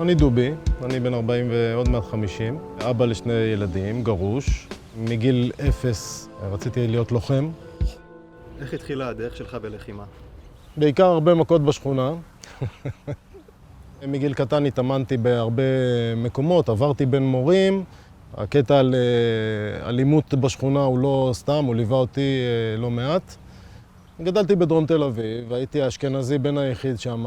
אני דובי, אני בן 40 ועוד מעט 50, אבא לשני ילדים, גרוש. מגיל 0 רציתי להיות לוחם. איך התחילה הדרך שלך בלחימה? בעיקר הרבה מכות בשכונה. מגיל קטן התאמנתי בהרבה מקומות, עברתי בין מורים. הקטע על אלימות בשכונה הוא לא סתם, הוא ליווה אותי לא מעט. גדלתי בדרום תל אביב, הייתי האשכנזי בן היחיד שם,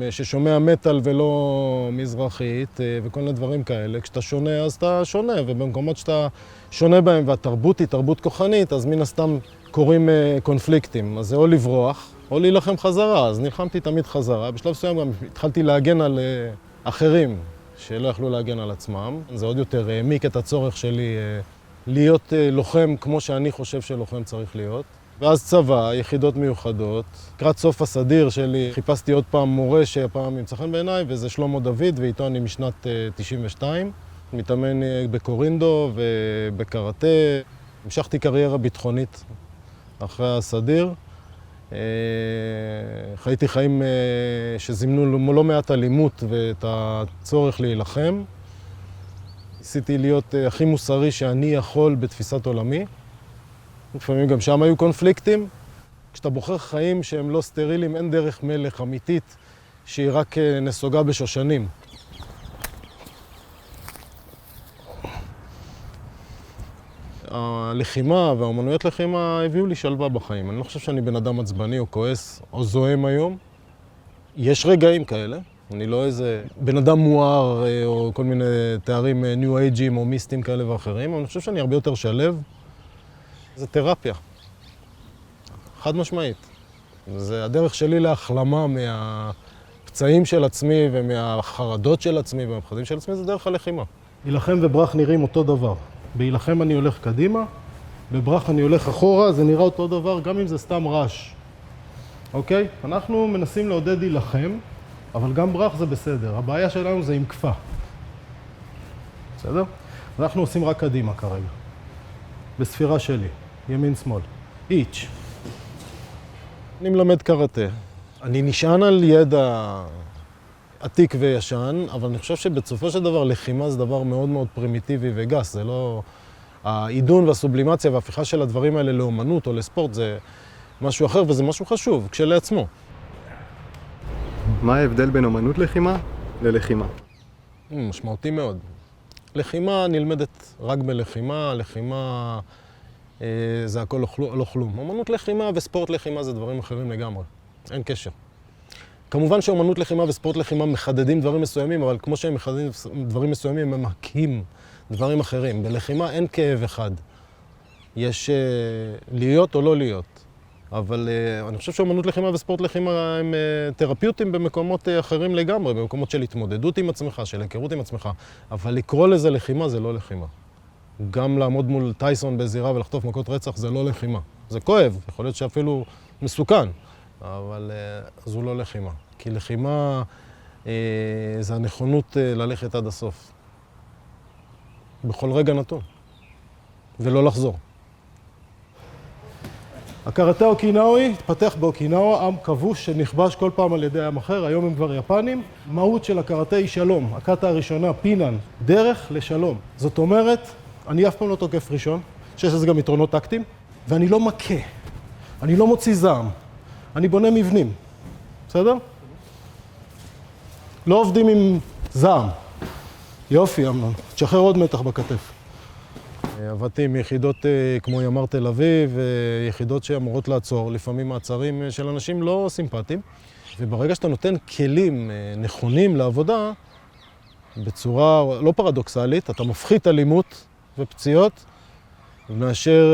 ששומע מטל ולא מזרחית וכל מיני דברים כאלה. כשאתה שונה אז אתה שונה, ובמקומות שאתה שונה בהם והתרבות היא תרבות כוחנית, אז מן הסתם קורים קונפליקטים. אז זה או לברוח או להילחם חזרה, אז נלחמתי תמיד חזרה. בשלב מסוים גם התחלתי להגן על אחרים שלא יכלו להגן על עצמם. זה עוד יותר העמיק את הצורך שלי להיות לוחם כמו שאני חושב שלוחם צריך להיות. ואז צבא, יחידות מיוחדות. לקראת סוף הסדיר שלי חיפשתי עוד פעם מורה שהפעם ימצא חן בעיניי, וזה שלמה דוד, ואיתו אני משנת 92. מתאמן בקורינדו ובקראטה. המשכתי קריירה ביטחונית אחרי הסדיר. חייתי חיים שזימנו לא מעט אלימות ואת הצורך להילחם. ניסיתי להיות הכי מוסרי שאני יכול בתפיסת עולמי. לפעמים גם שם היו קונפליקטים. כשאתה בוחר חיים שהם לא סטרילים, אין דרך מלך אמיתית שהיא רק נסוגה בשושנים. הלחימה והאומנויות לחימה הביאו לי שלווה בחיים. אני לא חושב שאני בן אדם עצבני או כועס או זוהם היום. יש רגעים כאלה. אני לא איזה בן אדם מואר או כל מיני תארים ניו אייג'ים או מיסטים כאלה ואחרים, אבל אני חושב שאני הרבה יותר שלב. זה תרפיה. חד משמעית. זה הדרך שלי להחלמה מהפצעים של עצמי ומהחרדות של עצמי ומהפחדים של עצמי, זה דרך הלחימה. להילחם וברח נראים אותו דבר. בהילחם אני הולך קדימה, בברח אני הולך אחורה, זה נראה אותו דבר, גם אם זה סתם רעש. אוקיי? אנחנו מנסים לעודד להילחם, אבל גם ברח זה בסדר. הבעיה שלנו זה עם כפה. בסדר? אנחנו עושים רק קדימה כרגע. בספירה שלי, ימין שמאל. איץ'. אני מלמד קראטה. אני נשען על ידע עתיק וישן, אבל אני חושב שבסופו של דבר לחימה זה דבר מאוד מאוד פרימיטיבי וגס. זה לא... העידון והסובלימציה וההפיכה של הדברים האלה לאומנות או לספורט זה משהו אחר וזה משהו חשוב, כשלעצמו. מה ההבדל בין אומנות לחימה ללחימה? משמעותי מאוד. לחימה נלמדת רק בלחימה, לחימה זה הכל לא כלום. אומנות לחימה וספורט לחימה זה דברים אחרים לגמרי, אין קשר. כמובן שאומנות לחימה וספורט לחימה מחדדים דברים מסוימים, אבל כמו שהם מחדדים דברים מסוימים, הם מכים דברים אחרים. בלחימה אין כאב אחד. יש להיות או לא להיות. אבל אני חושב שאומנות לחימה וספורט לחימה הם תרפיוטים במקומות אחרים לגמרי, במקומות של התמודדות עם עצמך, של היכרות עם עצמך. אבל לקרוא לזה לחימה זה לא לחימה. גם לעמוד מול טייסון בזירה ולחטוף מכות רצח זה לא לחימה. זה כואב, יכול להיות שאפילו מסוכן, אבל זו לא לחימה. כי לחימה זה הנכונות ללכת עד הסוף. בכל רגע נתון. ולא לחזור. הקראטה אוקינאווי התפתח באוקינאווה, עם כבוש שנכבש כל פעם על ידי עם אחר, היום הם כבר יפנים. מהות של הקראטה היא שלום. הקאטה הראשונה, פינן, דרך לשלום. זאת אומרת, אני אף פעם לא תוקף ראשון, שיש לזה גם יתרונות טקטיים, ואני לא מכה, אני לא מוציא זעם, אני בונה מבנים, בסדר? לא עובדים עם זעם. יופי, אמנון, תשחרר עוד מתח בכתף. עבדתי עם יחידות כמו ימ"ר תל אביב, יחידות שאמורות לעצור, לפעמים מעצרים של אנשים לא סימפטיים. וברגע שאתה נותן כלים נכונים לעבודה, בצורה לא פרדוקסלית, אתה מפחית אלימות ופציעות, מאשר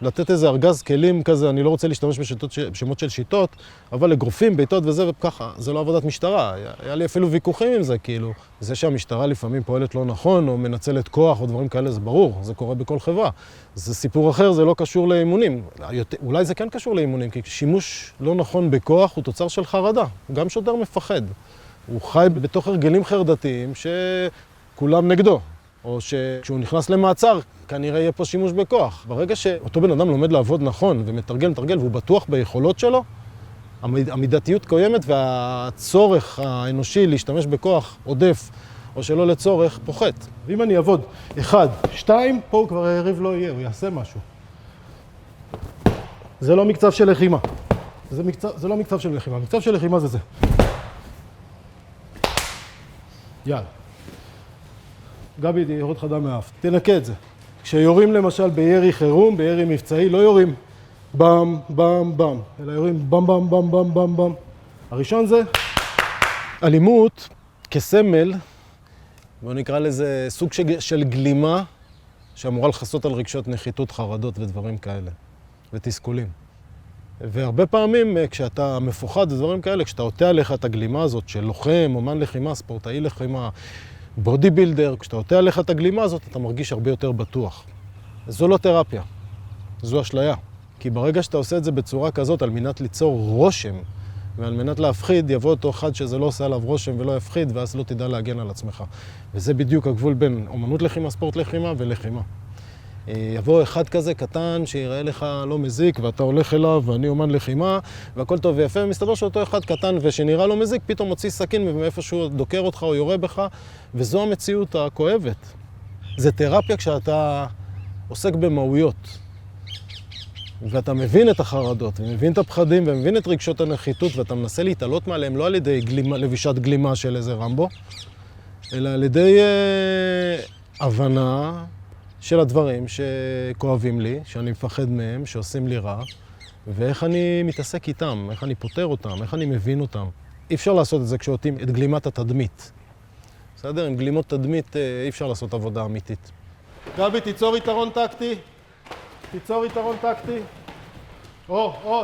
לתת איזה ארגז כלים כזה, אני לא רוצה להשתמש בשמות של שיטות, אבל אגרופים, בעיטות וזה וככה, זה לא עבודת משטרה. היה לי אפילו ויכוחים עם זה, כאילו, זה שהמשטרה לפעמים פועלת לא נכון, או מנצלת כוח, או דברים כאלה, זה ברור, זה קורה בכל חברה. זה סיפור אחר, זה לא קשור לאימונים. אולי זה כן קשור לאימונים, כי שימוש לא נכון בכוח הוא תוצר של חרדה. גם שוטר מפחד. הוא חי בתוך הרגלים חרדתיים שכולם נגדו. או שכשהוא נכנס למעצר, כנראה יהיה פה שימוש בכוח. ברגע שאותו בן אדם לומד לעבוד נכון ומתרגל, והוא בטוח ביכולות שלו, המידתיות קיימת והצורך האנושי להשתמש בכוח עודף או שלא לצורך פוחת. ואם אני אעבוד 1, 2, פה הוא כבר היריב לא יהיה, הוא יעשה משהו. זה לא מקצב של לחימה. זה לא מקצב של לחימה. מקצב של לחימה זה זה. יאללה. גבי, יורד לך דם מהאף. תנקה את זה. כשיורים למשל בירי חירום, בירי מבצעי, לא יורים בם, בם, בם, אלא יורים בם, בם, בם, בם, בם, בם. הראשון זה אלימות כסמל, בוא נקרא לזה סוג של גלימה שאמורה לחסות על רגשות נחיתות, חרדות ודברים כאלה, ותסכולים. והרבה פעמים כשאתה מפוחד ודברים כאלה, כשאתה עוטה עליך את הגלימה הזאת של לוחם, אומן לחימה, ספורטאי לחימה, בודי בילדר, כשאתה עוטה עליך את הגלימה הזאת, אתה מרגיש הרבה יותר בטוח. זו לא תרפיה, זו אשליה. כי ברגע שאתה עושה את זה בצורה כזאת, על מנת ליצור רושם, ועל מנת להפחיד, יבוא אותו אחד שזה לא עושה עליו רושם ולא יפחיד, ואז לא תדע להגן על עצמך. וזה בדיוק הגבול בין אומנות לחימה, ספורט לחימה ולחימה. יבוא אחד כזה קטן שיראה לך לא מזיק, ואתה הולך אליו, ואני אומן לחימה, והכל טוב ויפה, ומסתבר שאותו אחד קטן ושנראה לו מזיק, פתאום מוציא סכין ומאיפה שהוא דוקר אותך או יורה בך, וזו המציאות הכואבת. זה תרפיה כשאתה עוסק במהויות. ואתה מבין את החרדות, ומבין את הפחדים, ומבין את רגשות הנחיתות, ואתה מנסה להתעלות מעליהם לא על ידי לבישת גלימה של איזה רמבו, אלא על ידי הבנה של הדברים שכואבים לי, שאני מפחד מהם, שעושים לי רע, ואיך אני מתעסק איתם, איך אני פותר אותם, איך אני מבין אותם. אי אפשר לעשות את זה כשעוטים את גלימת התדמית. בסדר? עם גלימות תדמית אי אפשר לעשות עבודה אמיתית. גבי, תיצור יתרון טקטי. תיצור יתרון טקטי.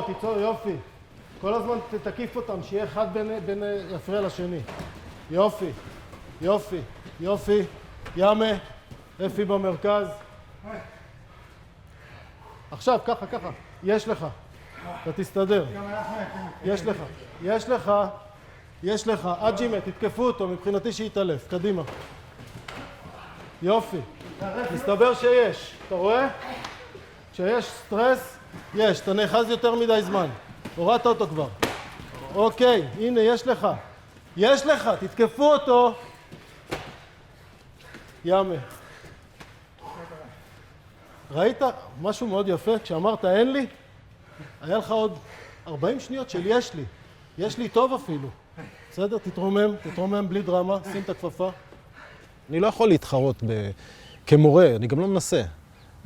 תיצור, יופי. כל הזמן תקיף אותם, שיהיה אחד בין יפריע לשני. יופי, יופי, יופי. ימה, אפי במרכז. עכשיו, ככה. יש לך. אתה תסתדר. יש לך. אג'ימה, תתקפו אותו, מבחינתי שיתעלף. קדימה. יופי. מסתבר שיש. אתה רואה? כשיש סטרס, אתה נאחז יותר מדי זמן. הורדת אותו כבר. אוקיי, הנה, יש לך, תתקפו אותו. ימה. ראית משהו מאוד יפה? כשאמרת אין לי, היה לך עוד 40 שניות של יש לי. יש לי טוב אפילו. בסדר? תתרומם בלי דרמה, שים את הכפפה. אני לא יכול להתחרות כמורה, אני גם לא מנסה.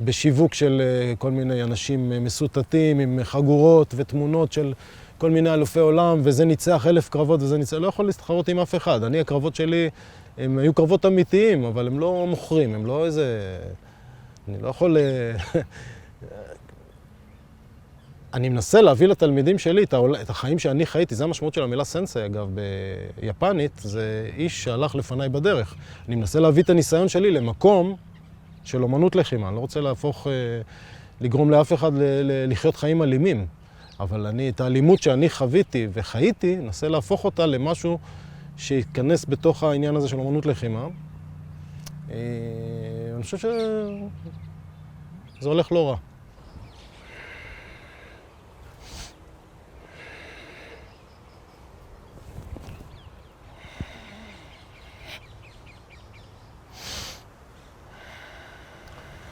בשיווק של כל מיני אנשים מסוטטים עם חגורות ותמונות של כל מיני אלופי עולם, וזה ניצח 1000 קרבות וזה ניצח, לא יכול להתחרות עם אף אחד. הקרבות שלי, הם היו קרבות אמיתיים, אבל הם לא מוכרים, הם לא איזה... אני לא יכול... אני מנסה להביא לתלמידים שלי את החיים שאני חייתי, זה המשמעות של המילה סנסei, אגב, ביפנית, זה איש שהלך לפניי בדרך. אני מנסה להביא את הניסיון שלי למקום של אומנות לחימה. אני לא רוצה לגרום לאף אחד לחיות חיים אלימים, אבל את האלימות שאני חוויתי וחייתי, אנסה להפוך אותה למשהו שיתכנס בתוך העניין הזה של אומנות לחימה. אני חושב שזה הולך לא רע.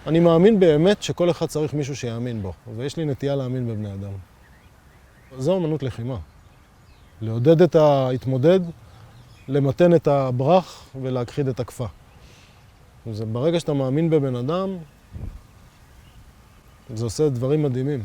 אני מאמין באמת שכל אחד צריך מישהו שיאמין בו, ויש לי נטייה להאמין בבני אדם. זו אומנות לחימה. לעודד את ההתמודד, למתן את הברח ולהכחיד את הכפה. ברגע שאתה מאמין בבן אדם, זה עושה דברים מדהימים.